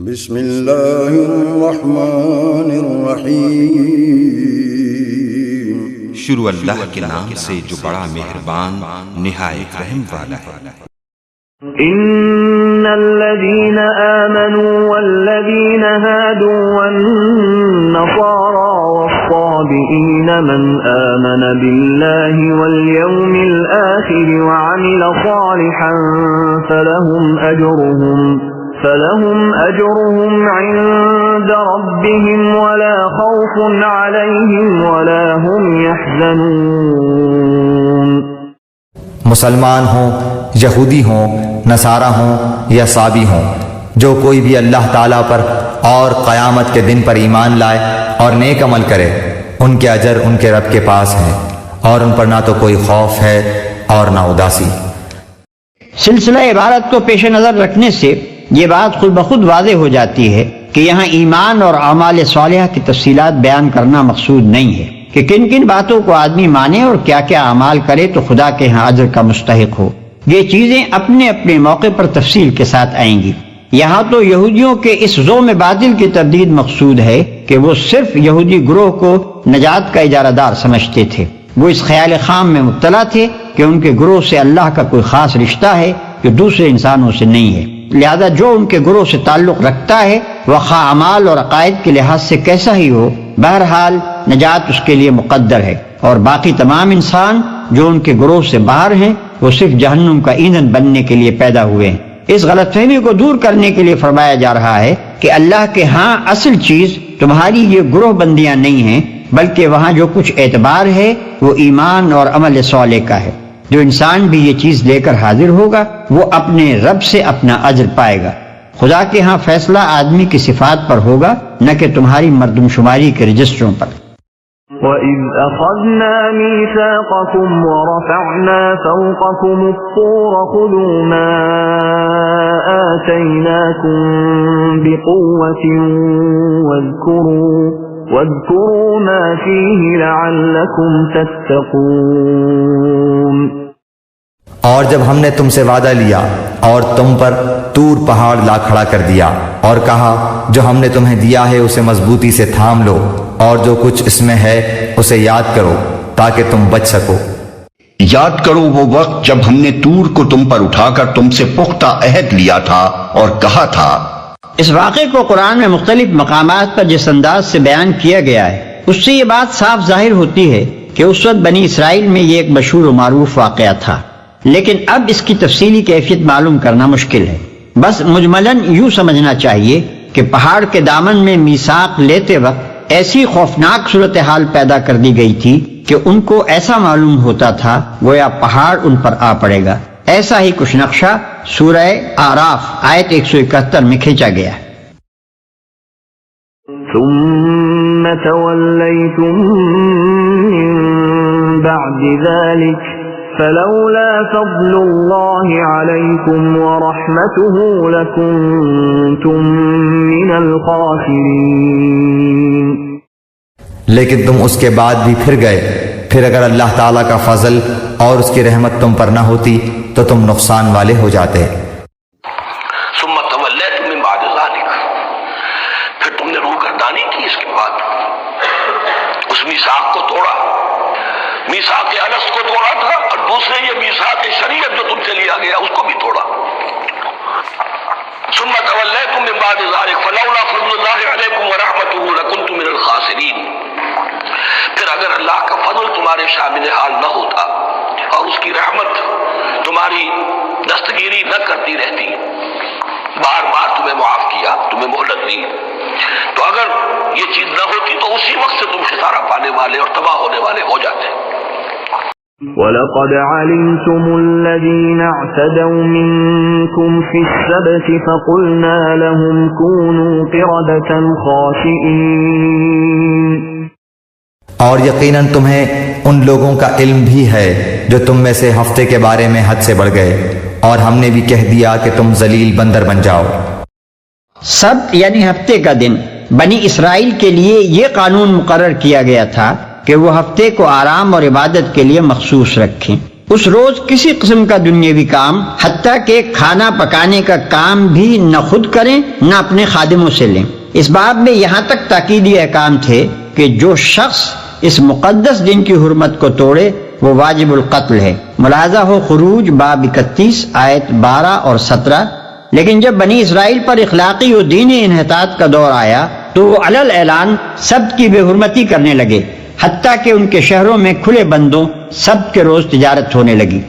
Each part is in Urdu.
بسم اللہ الرحمن الرحیم، شروع اللہ کے نام سے جو بڑا مہربان نہایت رحم والا ہے۔ ان الذين آمنوا والذين هادوا والنصارى والصابئين من آمن بالله واليوم الآخر وعمل صالحا فلهم أجرهم عند ربهم ولا خوف عليهم ولا هم يحزنون۔ مسلمان ہوں، یہودی ہوں، نصارہ ہوں یا صابی ہوں، جو کوئی بھی اللہ تعالیٰ پر اور قیامت کے دن پر ایمان لائے اور نیک عمل کرے، ان کے اجر ان کے رب کے پاس ہیں، اور ان پر نہ تو کوئی خوف ہے اور نہ اداسی۔ سلسلہ عبارت کو پیش نظر رکھنے سے یہ بات خود بخود واضح ہو جاتی ہے کہ یہاں ایمان اور اعمال صالحہ کی تفصیلات بیان کرنا مقصود نہیں ہے کہ کن کن باتوں کو آدمی مانے اور کیا کیا اعمال کرے تو خدا کے ہاں اجر کا مستحق ہو۔ یہ چیزیں اپنے اپنے موقع پر تفصیل کے ساتھ آئیں گی۔ یہاں تو یہودیوں کے اس ذوم باطل کی تردید مقصود ہے کہ وہ صرف یہودی گروہ کو نجات کا اجارہ دار سمجھتے تھے۔ وہ اس خیال خام میں مبتلا تھے کہ ان کے گروہ سے اللہ کا کوئی خاص رشتہ ہے جو دوسرے انسانوں سے نہیں ہے، لہذا جو ان کے گروہ سے تعلق رکھتا ہے وہ خواہ اعمال اور عقائد کے لحاظ سے کیسا ہی ہو، بہرحال نجات اس کے لیے مقدر ہے، اور باقی تمام انسان جو ان کے گروہ سے باہر ہیں وہ صرف جہنم کا ایندھن بننے کے لیے پیدا ہوئے ہیں۔ اس غلط فہمی کو دور کرنے کے لیے فرمایا جا رہا ہے کہ اللہ کے ہاں اصل چیز تمہاری یہ گروہ بندیاں نہیں ہیں، بلکہ وہاں جو کچھ اعتبار ہے وہ ایمان اور عمل صالح کا ہے۔ جو انسان بھی یہ چیز لے کر حاضر ہوگا وہ اپنے رب سے اپنا اجر پائے گا۔ خدا کے ہاں فیصلہ آدمی کی صفات پر ہوگا، نہ کہ تمہاری مردم شماری کے رجسٹروں پر۔ وَإِذْ أَخَذْنَا مِيثَاقَكُمْ وَرَفَعْنَا فَوْقَكُمُ الطُّورَ خُذُوا مَا آتَيْنَاكُمْ بِقُوَّةٍ وَاذْكُرُوا مَا فِيهِ لَعَلَّكُمْ تَتَّقُونَ۔ اور جب ہم نے تم سے وعدہ لیا اور تم پر طور پہاڑ لا کھڑا کر دیا اور کہا جو ہم نے تمہیں دیا ہے اسے مضبوطی سے تھام لو اور جو کچھ اس میں ہے اسے یاد کرو تاکہ تم بچ سکو۔ یاد کرو وہ وقت جب ہم نے طور کو تم پر اٹھا کر تم سے پختہ عہد لیا تھا اور کہا تھا۔ اس واقعے کو قرآن میں مختلف مقامات پر جس انداز سے بیان کیا گیا ہے اس سے یہ بات صاف ظاہر ہوتی ہے کہ اس وقت بنی اسرائیل میں یہ ایک مشہور و معروف واقعہ تھا، لیکن اب اس کی تفصیلی کیفیت معلوم کرنا مشکل ہے۔ بس مجملاً یوں سمجھنا چاہیے کہ پہاڑ کے دامن میں میثاق لیتے وقت ایسی خوفناک صورتحال پیدا کر دی گئی تھی کہ ان کو ایسا معلوم ہوتا تھا گویا پہاڑ ان پر آ پڑے گا۔ ایسا ہی کچھ نقشہ سورہ اعراف آیت 171 میں کھینچا گیا ہے۔ ثم تولیتم من بعد ذلك فلولا فضل اللہ علیکم ورحمته لکنتم من الخاسرین۔ لیکن تم اس کے بعد بھی پھر گئے، پھر اگر اللہ تعالیٰ کا فضل اور اس کی رحمت تم پر نہ ہوتی تو تم نقصان والے ہو جاتے۔ ثم تولیتم من بعد ذلك، پھر تم نے روگردانی کی اس کے بعد، اس میثاق کو توڑا، میثاق الست کو توڑا تھا، اور دوسرے یہ میثاق شریعت جو تم سے لیا گیا اس کو بھی توڑا۔ ثم تولیتم من بعد ذلك فلولا فضل اللہ علیکم ورحمته لکنتم من الخاسرین، پھر اگر اللہ کا فضل تمہارے شامل حال نہ ہوتا اور اس کی رحمت تمہاری دستگیری نہ کرتی رہتی، بار بار تمہیں معاف کیا، تمہیں مہلت دی، تو اگر یہ چیز نہ ہوتی تو اسی وقت سے تم خسارہ پانے والے اور تباہ ہونے والے ہو جاتے۔ وَلَقَدْ عَلِمْتُمُ الَّذِينَ اعْتَدَوْا مِنكُمْ فِي السَّبْتِ فَقُلْنَا لَهُمْ كُونُوا قِرَدَةً خَاسِئِينَ۔ اور یقیناً تمہیں ان لوگوں کا علم بھی ہے جو تم میں سے ہفتے کے بارے میں حد سے بڑھ گئے، اور ہم نے بھی کہہ دیا کہ تم ذلیل بندر بن جاؤ۔ سبت یعنی ہفتے کا دن، بنی اسرائیل کے لیے یہ قانون مقرر کیا گیا تھا کہ وہ ہفتے کو آرام اور عبادت کے لیے مخصوص رکھیں، اس روز کسی قسم کا دنیاوی کام حتیٰ کہ کھانا پکانے کا کام بھی نہ خود کریں نہ اپنے خادموں سے لیں۔ اس باب میں یہاں تک تاکیدی احکام تھے کہ جو شخص اس مقدس دن کی حرمت کو توڑے وہ واجب القتل ہے۔ ملاحظہ ہو خروج باب 31 آیت 12 اور 17۔ لیکن جب بنی اسرائیل پر اخلاقی و دینی انحطاط کا دور آیا تو وہ علل اعلان سبت کی بے حرمتی کرنے لگے، حتیٰ کہ ان کے شہروں میں کھلے بندوں سبت کے روز تجارت ہونے لگی۔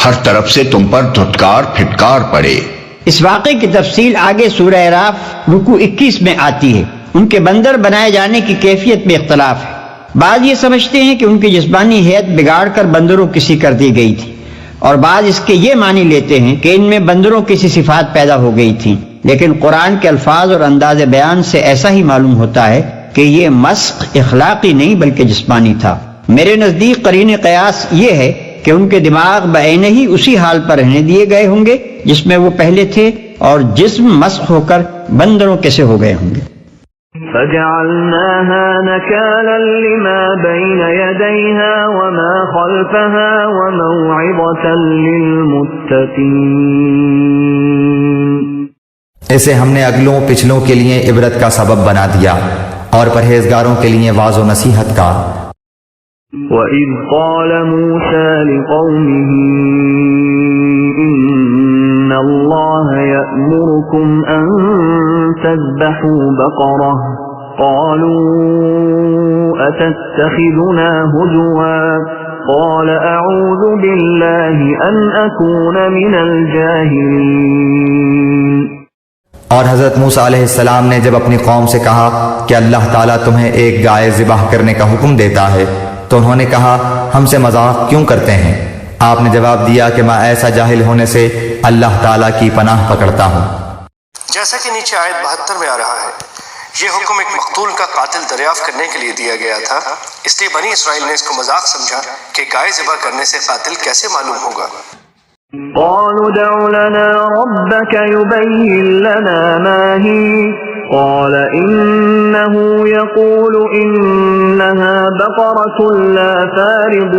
ہر طرف سے تم پر دھتکار پھٹکار پڑے۔ اس واقعے کی تفصیل آگے سورہ اعراف رکوع 21 میں آتی ہے۔ ان کے بندر بنائے جانے کی کیفیت میں اختلاف ہے۔ بعض یہ سمجھتے ہیں کہ ان کی جسمانی ہیئت بگاڑ کر بندروں کسی کر دی گئی تھی، اور بعض اس کے یہ معنی لیتے ہیں کہ ان میں بندروں کسی صفات پیدا ہو گئی تھی، لیکن قرآن کے الفاظ اور انداز بیان سے ایسا ہی معلوم ہوتا ہے کہ یہ مسخ اخلاقی نہیں بلکہ جسمانی تھا۔ میرے نزدیک قرین قیاس یہ ہے کہ ان کے دماغ بعینہ ہی اسی حال پر رہنے دیے گئے ہوں گے جس میں وہ پہلے تھے، اور جسم مسخ ہو کر بندروں کیسے ہو گئے ہوں گے۔ فجعلناها نكالا لما بين يديها وما خلفها وموعظة للمتقين۔ اسے ہم نے اگلوں پچھلوں کے لیے عبرت کا سبب بنا دیا اور پرہیزگاروں کے لیے واعظ و نصیحت کا۔ وَإِذْ قَالَ مُوسَى لِقَوْمِهِ إِنَّ اللَّهَ يَأْمُرُكُمْ أَن تَذْبَحُوا بَقَرَةً قَالُوا أَتَتَّخِذُنَا هُزُوًا قَالَ أَعُوذُ بِاللَّهِ أَنْ أَكُونَ مِنَ الْجَاهِلِينَ۔ اور حضرت موسیٰ علیہ السلام نے جب اپنی قوم سے کہا کہ اللہ تعالیٰ تمہیں ایک گائے ذبح کرنے کا حکم دیتا ہے تو انہوں نے کہا ہم سے مذاق کیوں کرتے ہیں؟ آپ نے جواب دیا کہ میں ایسا جاہل ہونے سے اللہ تعالیٰ کی پناہ پکڑتا ہوں۔ جیسا کہ نیچے آیت 72 میں آ رہا ہے، یہ حکم ایک مقتول کا قاتل دریافت کرنے کے لیے دیا گیا تھا، اس لیے بنی اسرائیل نے اس کو مذاق سمجھا کہ گائے ذبح کرنے سے قاتل کیسے معلوم ہوگا۔ قالوا ادع لنا ربك يبين لنا ما هي قال إنه يقول إنها بقرة لا فارض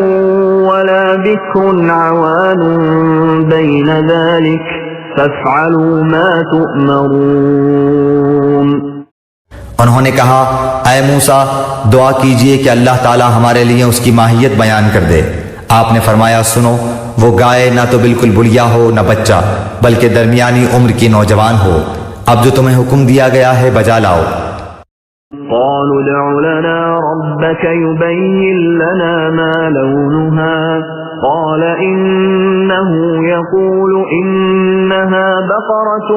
ولا بكر عوان بين ذلك فافعلوا ما تؤمرون۔ انہوں نے کہا اے موسیٰ دعا کیجئے کہ اللہ تعالیٰ ہمارے لیے اس کی ماہیت بیان کر دے۔ آپ نے فرمایا سنو، وہ گائے نہ تو بالکل بڑھیا ہو نہ بچہ، بلکہ درمیانی عمر کی نوجوان ہو۔ اب جو تمہیں حکم دیا گیا ہے بجا لاؤ۔ قالوا ادع لنا ربك يبين لنا ما لونها قال إنه يقول إنها بقرة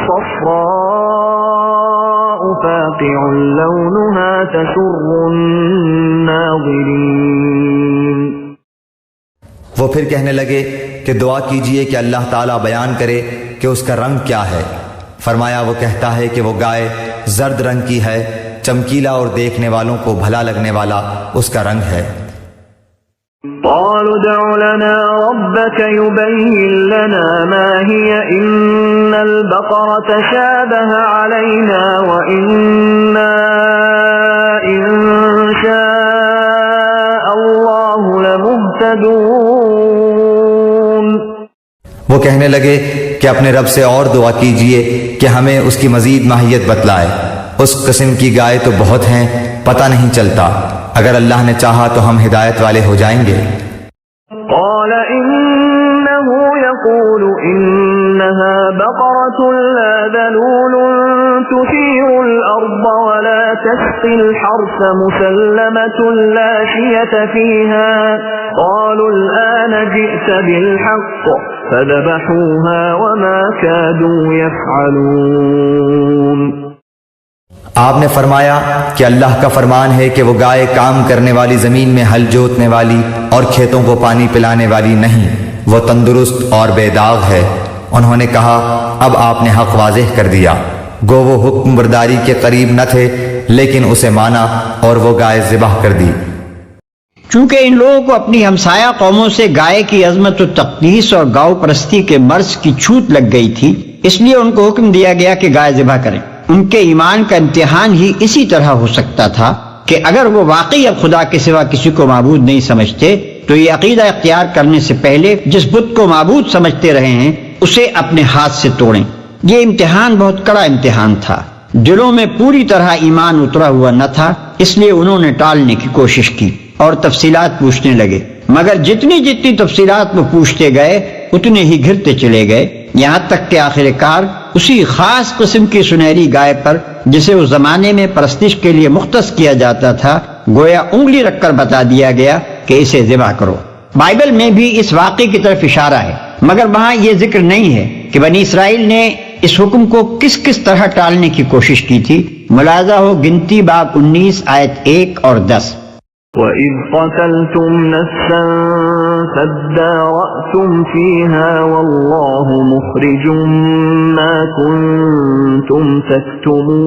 صفراء فاقع لونها تسر الناظرين۔ وہ پھر کہنے لگے کہ دعا کیجئے کہ اللہ تعالیٰ بیان کرے کہ اس کا رنگ کیا ہے۔ فرمایا وہ کہتا ہے کہ وہ گائے زرد رنگ کی ہے، چمکیلا اور دیکھنے والوں کو بھلا لگنے والا اس کا رنگ ہے۔ قالوا ادع لنا ربك يبين لنا ما هي إن البقرة شابه علينا وإنا إن شاء الله لمهتدون۔ وہ کہنے لگے کہ اپنے رب سے اور دعا کیجئے کہ ہمیں اس کی مزید ماہیت بتلائے۔ اس قسم کی گائے تو بہت ہیں، پتہ نہیں چلتا، اگر اللہ نے چاہا تو ہم ہدایت والے ہو جائیں گے۔ قال إنه يقول إنها بقرة لا ذلول تثير الأرض ولا تسقي الحرث مسلمة لا شية فيها قالوا الآن جئت بالحق فذبحوها وما كادوا يفعلون۔ آپ نے فرمایا کہ اللہ کا فرمان ہے کہ وہ گائے کام کرنے والی زمین میں ہل جوتنے والی اور کھیتوں کو پانی پلانے والی نہیں، وہ تندرست اور بے داغ ہے۔ انہوں نے کہا اب آپ نے حق واضح کر دیا۔ گو وہ حکم برداری کے قریب نہ تھے لیکن اسے مانا اور وہ گائے ذبح کر دی۔ چونکہ ان لوگوں کو اپنی ہمسایہ قوموں سے گائے کی عظمت و تقدیس اور گاؤ پرستی کے مرض کی چھوت لگ گئی تھی، اس لیے ان کو حکم دیا گیا کہ گائے ذبح کریں۔ ان کے ایمان کا امتحان ہی اسی طرح ہو سکتا تھا کہ اگر وہ واقعی اب خدا کے سوا کسی کو معبود نہیں سمجھتے تو یہ عقیدہ اختیار کرنے سے پہلے جس بت کو معبود سمجھتے رہے ہیں اسے اپنے ہاتھ سے توڑیں۔ یہ امتحان بہت کڑا امتحان تھا، دلوں میں پوری طرح ایمان اترا ہوا نہ تھا، اس لیے انہوں نے ٹالنے کی کوشش کی اور تفصیلات پوچھنے لگے، مگر جتنی تفصیلات وہ پوچھتے گئے اتنے ہی گھرتے چلے گئے، یہاں تک کہ آخر کار اسی خاص قسم کی سنہری گائے پر جسے اس زمانے میں پرستش کے لیے مختص کیا جاتا تھا گویا انگلی رکھ کر بتا دیا گیا کہ اسے ذبح کرو۔ بائبل میں بھی اس واقعے کی طرف اشارہ ہے، مگر وہاں یہ ذکر نہیں ہے کہ بنی اسرائیل نے اس حکم کو کس طرح ٹالنے کی کوشش کی تھی۔ ملاحظہ ہو گنتی باب 19 آیت 1 اور 10۔ وَإِذْ قَتَلْتُمْ نَفْسًا فَادَّارَأْتُمْ فِيهَا وَاللَّهُ مُخْرِجٌ مَا كُنتُمْ تَكْتُمُونَ۔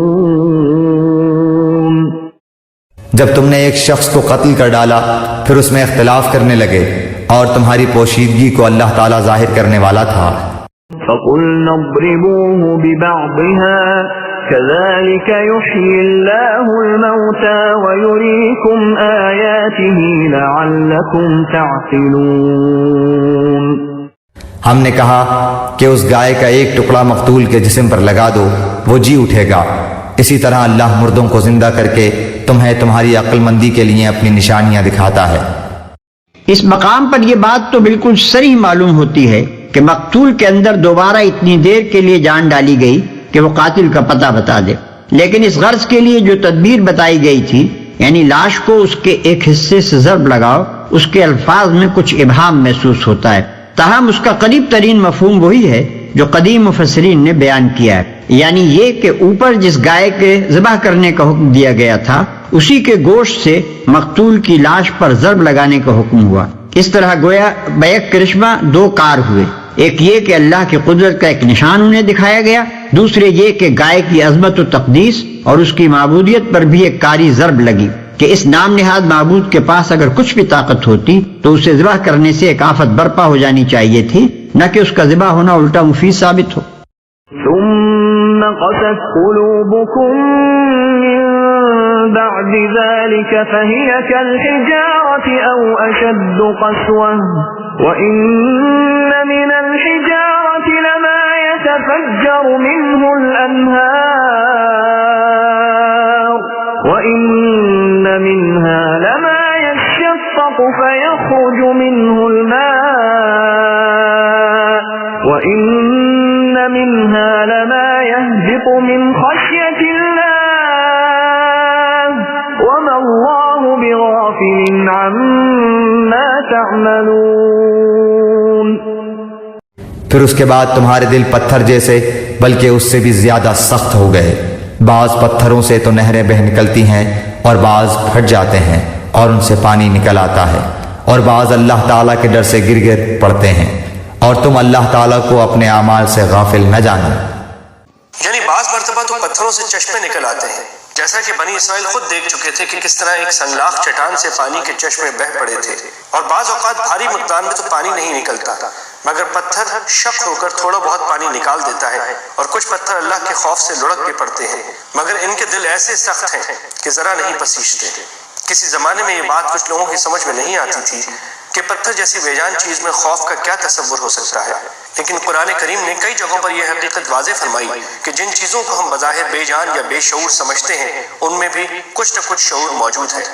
جب تم نے ایک شخص کو قتل کر ڈالا پھر اس میں اختلاف کرنے لگے اور تمہاری پوشیدگی کو اللہ تعالیٰ ظاہر کرنے والا تھا۔ فَقُلْنَا اضْرِبُوهُ بِبَعْضِهَا كَذَلِكَ يُحْيِي اللَّهُ الْمَوْتَى وَيُرِيكُمْ آيَاتِهِ لَعَلَّكُمْ تَعْقِلُونَ۔ ہم نے کہا کہ اس گائے کا ایک ٹکڑا مقتول کے جسم پر لگا دو، وہ جی اٹھے گا۔ اسی طرح اللہ مردوں کو زندہ کر کے تمہیں تمہاری عقل مندی کے لیے اپنی نشانیاں دکھاتا ہے۔ اس مقام پر یہ بات تو بالکل صریح معلوم ہوتی ہے کہ مقتول کے اندر دوبارہ اتنی دیر کے لیے جان ڈالی گئی کہ وہ قاتل کا پتہ بتا دے، لیکن اس غرض کے لیے جو تدبیر بتائی گئی تھی، یعنی لاش کو اس کے ایک حصے سے ضرب لگاؤ، اس کے الفاظ میں کچھ ابہام محسوس ہوتا ہے، تاہم اس کا قریب ترین مفہوم وہی ہے جو قدیم مفسرین نے بیان کیا ہے، یعنی یہ کہ اوپر جس گائے کے ذبح کرنے کا حکم دیا گیا تھا اسی کے گوشت سے مقتول کی لاش پر ضرب لگانے کا حکم ہوا۔ اس طرح گویا بیک کرشمہ دو کار ہوئے، ایک یہ کہ اللہ کی قدرت کا ایک نشان انہیں دکھایا گیا، دوسرے یہ کہ گائے کی عظمت و تقدیس اور اس کی معبودیت پر بھی ایک کاری ضرب لگی کہ اس نام نہاد معبود کے پاس اگر کچھ بھی طاقت ہوتی تو اسے ذبح کرنے سے ایک آفت برپا ہو جانی چاہیے تھی، نہ کہ اس کا ذبح ہونا الٹا مفید ثابت ہو۔ ثم قست قلوبكم من بعد ذلك فهي كالحجارة أو أشد قسوة وإن من الحجارة لما يتفجر منه الأنهار وإن منها لما يشقق فيخرج منه الماء وإن منها لما يهبط من خشية الله وما الله بغافل عما تعملون۔ پھر اس کے بعد تمہارے دل پتھر جیسے بلکہ اس سے بھی زیادہ سخت ہو گئے، بعض پتھروں سے تو نہریں بہہ نکلتی ہیں اور بعض پھٹ جاتے ہیں اور ان سے پانی نکل آتا ہے، اور بعض اللہ تعالیٰ کے ڈر سے گر گر پڑتے ہیں، اور تم اللہ تعالیٰ کو اپنے اعمال سے غافل نہ جانو۔ یعنی بعض مرتبہ تو پتھروں سے چشمے نکل آتے ہیں، جیسا کہ بنی اسرائیل خود دیکھ چکے تھے کہ کس طرح ایک سنگلاخ چٹان سے پانی کے چشمے بہہ پڑے تھے، اور بعض اوقات بھاری مقدار میں تو پانی نہیں نکلتا، مگر پتھر شق ہو کر تھوڑا بہت پانی نکال دیتا ہے، اور کچھ پتھر اللہ کے خوف سے لڑک کے پڑتے ہیں، مگر ان کے دل ایسے سخت ہیں کہ ذرا نہیں پسیجتے۔ کسی زمانے میں یہ بات کچھ لوگوں کی سمجھ میں نہیں آتی تھی کہ پتھر جیسی بے جان چیز میں خوف کا کیا تصور ہو سکتا ہے، لیکن قرآن کریم نے کئی جگہوں پر یہ حقیقت واضح فرمائی کہ جن چیزوں کو ہم بظاہر بے جان یا بے شعور سمجھتے ہیں ان میں بھی کچھ نہ کچھ شعور موجود ہے۔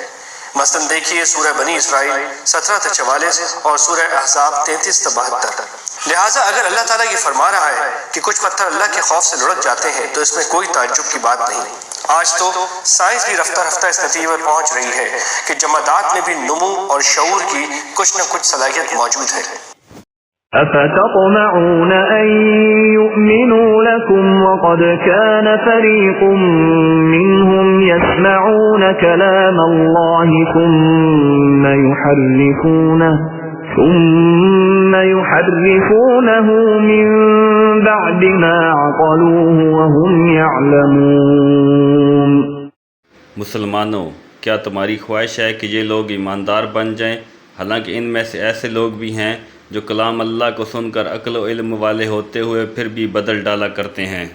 مثلا دیکھیے سورہ بنی اسرائیل 17-44 اور سورہ احزاب 33-72۔ لہٰذا اگر اللہ تعالیٰ یہ فرما رہا ہے کہ کچھ پتھر اللہ کے خوف سے لڑک جاتے ہیں تو اس میں کوئی تعجب کی بات نہیں۔ آج تو سائنس بھی رفتہ رفتہ اس نتیجے پر پہنچ رہی ہے کہ جمادات میں بھی نمو اور شعور کی کچھ نہ کچھ صلاحیت موجود ہے۔ أفتطمعون أن يؤمنوا لكم وقد كان فريق منهم يسمعون كلام الله ثم يحرفونه من بعد ما عقلوه وهم يعلمون۔ مسلمانوں، کیا تمہاری خواہش ہے کہ یہ لوگ ایماندار بن جائیں، حالانکہ ان میں سے ایسے لوگ بھی ہیں جو کلام اللہ کو سن کر عقل و علم والے ہوتے ہوئے پھر بھی بدل ڈالا کرتے ہیں۔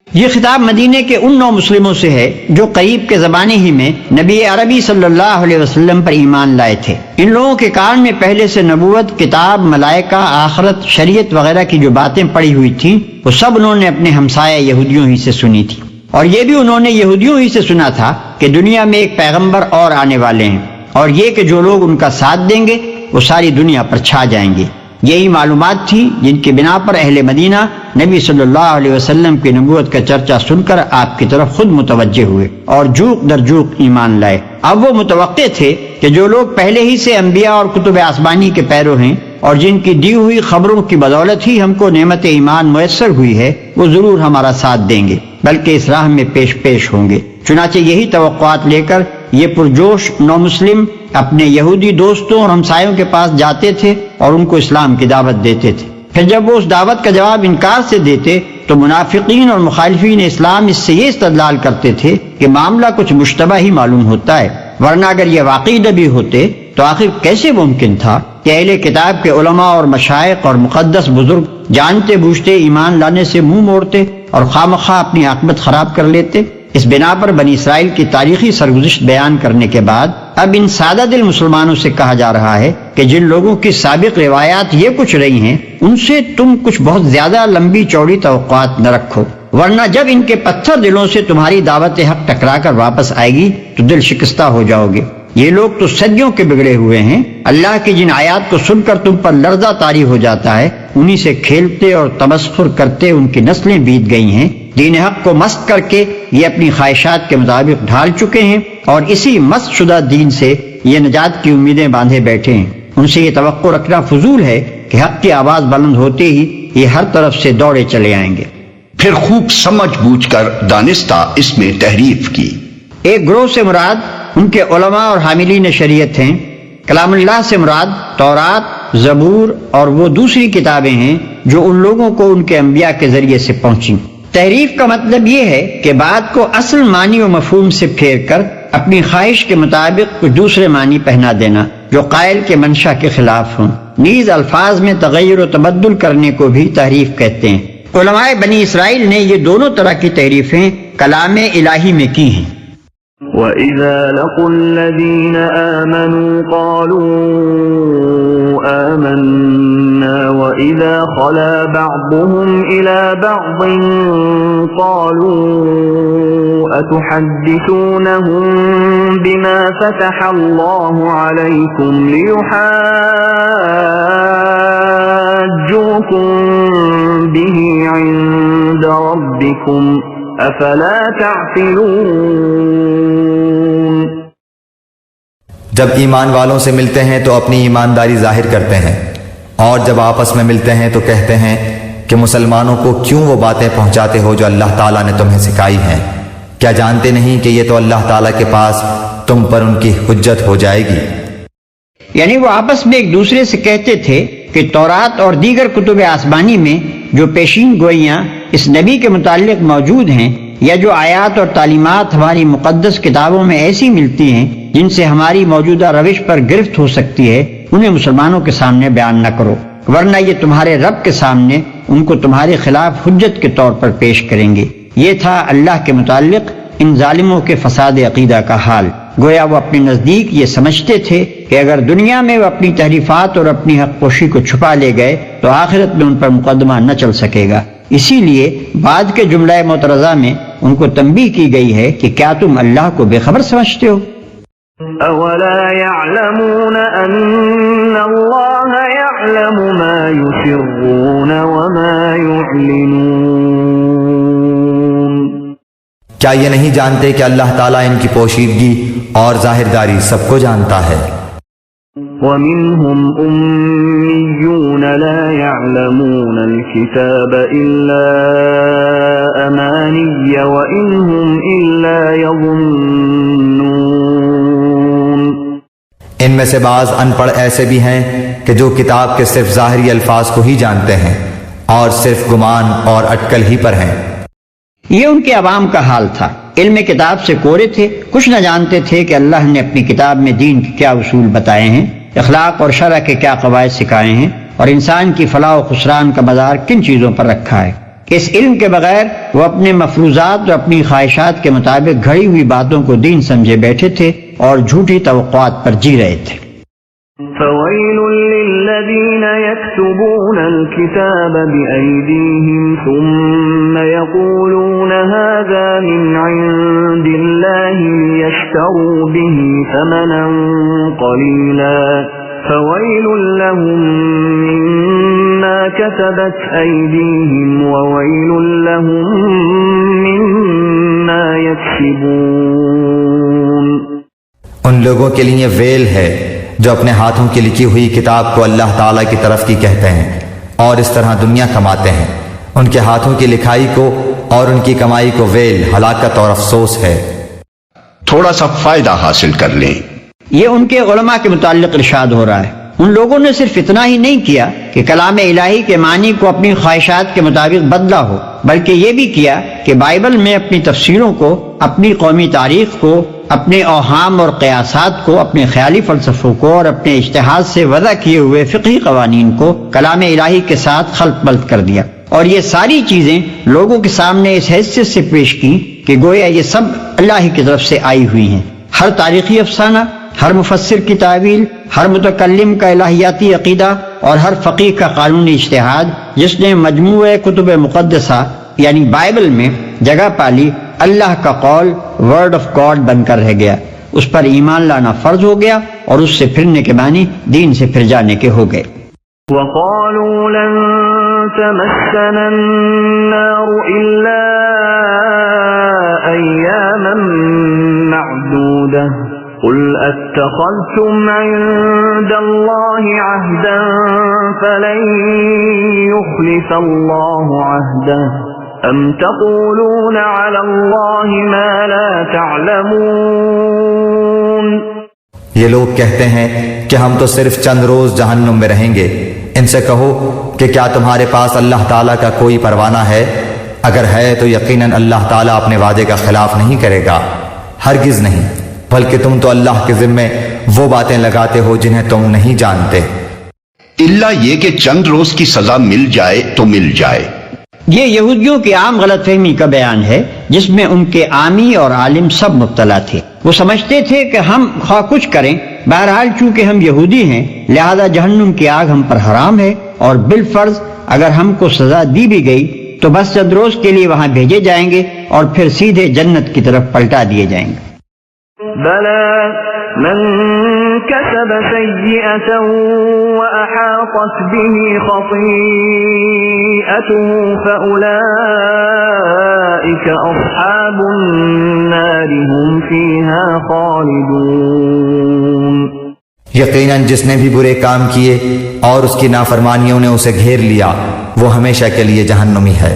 یہ خطاب مدینے کے ان 9 مسلموں سے ہے جو قریب کے زمانے ہی میں نبی عربی صلی اللہ علیہ وسلم پر ایمان لائے تھے۔ ان لوگوں کے کان میں پہلے سے نبوت، کتاب، ملائکہ، آخرت، شریعت وغیرہ کی جو باتیں پڑی ہوئی تھیں وہ سب انہوں نے اپنے ہمسایہ یہودیوں ہی سے سنی تھی، اور یہ بھی انہوں نے یہودیوں ہی سے سنا تھا کہ دنیا میں ایک پیغمبر اور آنے والے ہیں، اور یہ کہ جو لوگ ان کا ساتھ دیں گے وہ ساری دنیا پر چھا جائیں گے۔ یہی معلومات تھی جن کی بنا پر اہل مدینہ نبی صلی اللہ علیہ وسلم کی نبوت کا چرچا سن کر آپ کی طرف خود متوجہ ہوئے اور جوق در جوق ایمان لائے۔ اب وہ متوقع تھے کہ جو لوگ پہلے ہی سے انبیاء اور کتب آسمانی کے پیرو ہیں اور جن کی دی ہوئی خبروں کی بدولت ہی ہم کو نعمت ایمان میسر ہوئی ہے، وہ ضرور ہمارا ساتھ دیں گے، بلکہ اس راہ میں پیش ہوں گے۔ چنانچہ یہی توقعات لے کر یہ پرجوش 9 مسلم اپنے یہودی دوستوں اور ہمسایوں کے پاس جاتے تھے اور ان کو اسلام کی دعوت دیتے تھے۔ پھر جب وہ اس دعوت کا جواب انکار سے دیتے تو منافقین اور مخالفین اسلام اس سے یہ استدلال کرتے تھے کہ معاملہ کچھ مشتبہ ہی معلوم ہوتا ہے، ورنہ اگر یہ واقعی نبی ہوتے تو آخر کیسے ممکن تھا کہ اہل کتاب کے علماء اور مشائخ اور مقدس بزرگ جانتے بوجھتے ایمان لانے سے منہ موڑتے اور خواہ اپنی عاقبت خراب کر لیتے۔ اس بنا پر بنی اسرائیل کی تاریخی سرگزشت بیان کرنے کے بعد اب ان سادہ دل مسلمانوں سے کہا جا رہا ہے کہ جن لوگوں کی سابق روایات یہ کچھ رہی ہیں ان سے تم کچھ بہت زیادہ لمبی چوڑی توقعات نہ رکھو، ورنہ جب ان کے پتھر دلوں سے تمہاری دعوت حق ٹکرا کر واپس آئے گی تو دل شکستہ ہو جاؤ گے۔ یہ لوگ تو صدیوں کے بگڑے ہوئے ہیں، اللہ کی جن آیات کو سن کر تم پر لرزہ طاری ہو جاتا ہے انہی سے کھیلتے اور تمسخر کرتے ان کی نسلیں بیت گئی ہیں۔ دین حق کو مست کر کے یہ اپنی خواہشات کے مطابق ڈھال چکے ہیں اور اسی مست شدہ دین سے یہ نجات کی امیدیں باندھے بیٹھے ہیں۔ ان سے یہ توقع رکھنا فضول ہے کہ حق کی آواز بلند ہوتے ہی یہ ہر طرف سے دوڑے چلے آئیں گے۔ پھر خوب سمجھ بوجھ کر دانستہ اس میں تحریف کی۔ ایک گروہ سے مراد ان کے علماء اور حاملین شریعت ہیں۔ کلام اللہ سے مراد تورات، زبور اور وہ دوسری کتابیں ہیں جو ان لوگوں کو ان کے انبیاء کے ذریعے سے پہنچیں۔ تحریف کا مطلب یہ ہے کہ بات کو اصل معنی و مفہوم سے پھیر کر اپنی خواہش کے مطابق کچھ دوسرے معنی پہنا دینا جو قائل کے منشا کے خلاف ہوں۔ نیز الفاظ میں تغیر و تبدل کرنے کو بھی تحریف کہتے ہیں۔ علماء بنی اسرائیل نے یہ دونوں طرح کی تحریفیں کلام الہی میں کی ہیں۔ وَإِذَا لَقُوا الَّذِينَ آمَنُوا قَالُوا آمَنَّا وَإِذَا خَلَا بَعْضُهُمْ إِلَى بَعْضٍ قَالُوا أَتُحَدِّثُونَهُم بِمَا فَتَحَ اللَّهُ عَلَيْكُمْ لِيُحَاجُّوكُم بِهِ عِندَ رَبِّكُمْ افلا تعقلون۔ جب ایمان والوں سے ملتے ہیں تو اپنی ایمانداری ظاہر کرتے ہیں، اور جب آپس میں ملتے ہیں تو کہتے ہیں کہ مسلمانوں کو کیوں وہ باتیں پہنچاتے ہو جو اللہ تعالیٰ نے تمہیں سکھائی ہیں؟ کیا جانتے نہیں کہ یہ تو اللہ تعالیٰ کے پاس تم پر ان کی حجت ہو جائے گی؟ یعنی وہ آپس میں ایک دوسرے سے کہتے تھے کہ تورات اور دیگر کتب آسمانی میں جو پیشین گوئیاں اس نبی کے متعلق موجود ہیں یا جو آیات اور تعلیمات ہماری مقدس کتابوں میں ایسی ملتی ہیں جن سے ہماری موجودہ روش پر گرفت ہو سکتی ہے، انہیں مسلمانوں کے سامنے بیان نہ کرو، ورنہ یہ تمہارے رب کے سامنے ان کو تمہارے خلاف حجت کے طور پر پیش کریں گے۔ یہ تھا اللہ کے متعلق ان ظالموں کے فساد عقیدہ کا حال۔ گویا وہ اپنے نزدیک یہ سمجھتے تھے کہ اگر دنیا میں وہ اپنی تحریفات اور اپنی حق پوشی کو چھپا لے گئے تو آخرت میں ان پر مقدمہ نہ چل سکے گا۔ اسی لیے بعد کے جملہ معترضہ میں ان کو تنبیہ کی گئی ہے کہ کیا تم اللہ کو بے خبر سمجھتے ہو؟ اولا يعلمون ان اللہ يعلم ما يسرون وما يعلنون۔ کیا یہ نہیں جانتے کہ اللہ تعالیٰ ان کی پوشیدگی اور ظاہرداری سب کو جانتا ہے؟ وَمِنْهُمْ أُمِّيُّونَ لَا يَعْلَمُونَ الْكِتَابَ إِلَّا أَمَانِيَّ وَإِنْهُمْ إِلَّا يَظُنُّونَ۔ ان میں سے بعض ان پڑھ ایسے بھی ہیں کہ جو کتاب کے صرف ظاہری الفاظ کو ہی جانتے ہیں اور صرف گمان اور اٹکل ہی پر ہیں۔ یہ ان کے عوام کا حال تھا، علم کتاب سے کورے تھے، کچھ نہ جانتے تھے کہ اللہ نے اپنی کتاب میں دین کے کیا اصول بتائے ہیں، اخلاق اور شرع کے کیا قواعد سکھائے ہیں، اور انسان کی فلاح و خسران کا مدار کن چیزوں پر رکھا ہے۔ اس علم کے بغیر وہ اپنے مفروضات اور اپنی خواہشات کے مطابق گھڑی ہوئی باتوں کو دین سمجھے بیٹھے تھے اور جھوٹی توقعات پر جی رہے تھے۔ فويل للذين يكتبون الكتاب بأيديهم ثم يقولون هذا من عند الله ليشتروا به ثمنا قليلا فويل لهم مما كتبت أيديهم وويل لهم مما يكسبون۔ ان لوگوں کے لیے ویل ہے جو اپنے ہاتھوں کی لکھی ہوئی کتاب کو اللہ تعالیٰ کی طرف کی کہتے ہیں اور اس طرح دنیا کماتے ہیں، ان کے ہاتھوں کی لکھائی کو اور ان کی کمائی کو ویل، ہلاکت اور افسوس ہے۔ تھوڑا سا فائدہ حاصل کر لیں۔ یہ ان کے علماء کے متعلق ارشاد ہو رہا ہے۔ ان لوگوں نے صرف اتنا ہی نہیں کیا کہ کلام الہی کے معنی کو اپنی خواہشات کے مطابق بدلا ہو، بلکہ یہ بھی کیا کہ بائبل میں اپنی تفسیروں کو، اپنی قومی تاریخ کو، اپنے اوہام اور قیاسات کو، اپنے خیالی فلسفوں کو اور اپنے اجتہاد سے وضع کیے ہوئے فقہی قوانین کو کلام الہی کے ساتھ خلط بلط کر دیا، اور یہ ساری چیزیں لوگوں کے سامنے اس حیثیت سے پیش کی کہ گویا یہ سب اللہ کی طرف سے آئی ہوئی ہیں۔ ہر تاریخی افسانہ، ہر مفسر کی تعویل، ہر متکلم کا الہیاتی عقیدہ اور ہر فقیہ کا قانونی اجتہاد جس نے مجموعہ کتب مقدسہ یعنی بائبل میں جگہ پالی، اللہ کا قول، ورڈ آف گاڈ بن کر رہ گیا۔ اس پر ایمان لانا فرض ہو گیا اور اس سے پھرنے کے معنی دین سے پھر جانے کے ہو گئے۔ وقالوا لن تمسنا النار إلا أياما معدودة قل اتخذتم عند الله عهدا فلن يخلف الله عهده ام تقولون على الله ما لا تعلمون۔ یہ لوگ کہتے ہیں کہ ہم تو صرف چند روز جہنم میں رہیں گے۔ ان سے کہو کہ کیا تمہارے پاس اللہ تعالیٰ کا کوئی پروانہ ہے؟ اگر ہے تو یقیناً اللہ تعالیٰ اپنے وعدے کا خلاف نہیں کرے گا، ہرگز نہیں، بلکہ تم تو اللہ کے ذمے وہ باتیں لگاتے ہو جنہیں تم نہیں جانتے۔ الا یہ کہ چند روز کی سزا مل جائے تو مل جائے۔ یہ یہودیوں کی عام غلط فہمی کا بیان ہے جس میں ان کے عامی اور عالم سب مبتلا تھے۔ وہ سمجھتے تھے کہ ہم خواہ کچھ کریں، بہرحال چونکہ ہم یہودی ہیں لہذا جہنم کی آگ ہم پر حرام ہے، اور بالفرض اگر ہم کو سزا دی بھی گئی تو بس چند روز کے لیے وہاں بھیجے جائیں گے اور پھر سیدھے جنت کی طرف پلٹا دیے جائیں گے۔ بلى من كسب سيئة وأحاطت به خطيئته فأولئك أصحاب النار هم فيها خالدون۔ یقیناً جس نے بھی برے کام کیے اور اس کی نافرمانیوں نے اسے گھیر لیا وہ ہمیشہ کے لیے جہنمی ہے۔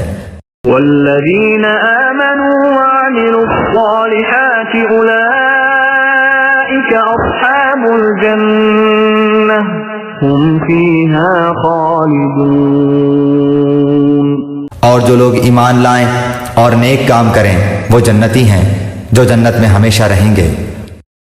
والذين آمنوا وعملوا الصالحات أولئك أصحاب الجنة هم فيها خالدون۔ اور جو لوگ ایمان لائیں اور نیک کام کریں وہ جنتی ہیں جو جنت میں ہمیشہ رہیں گے۔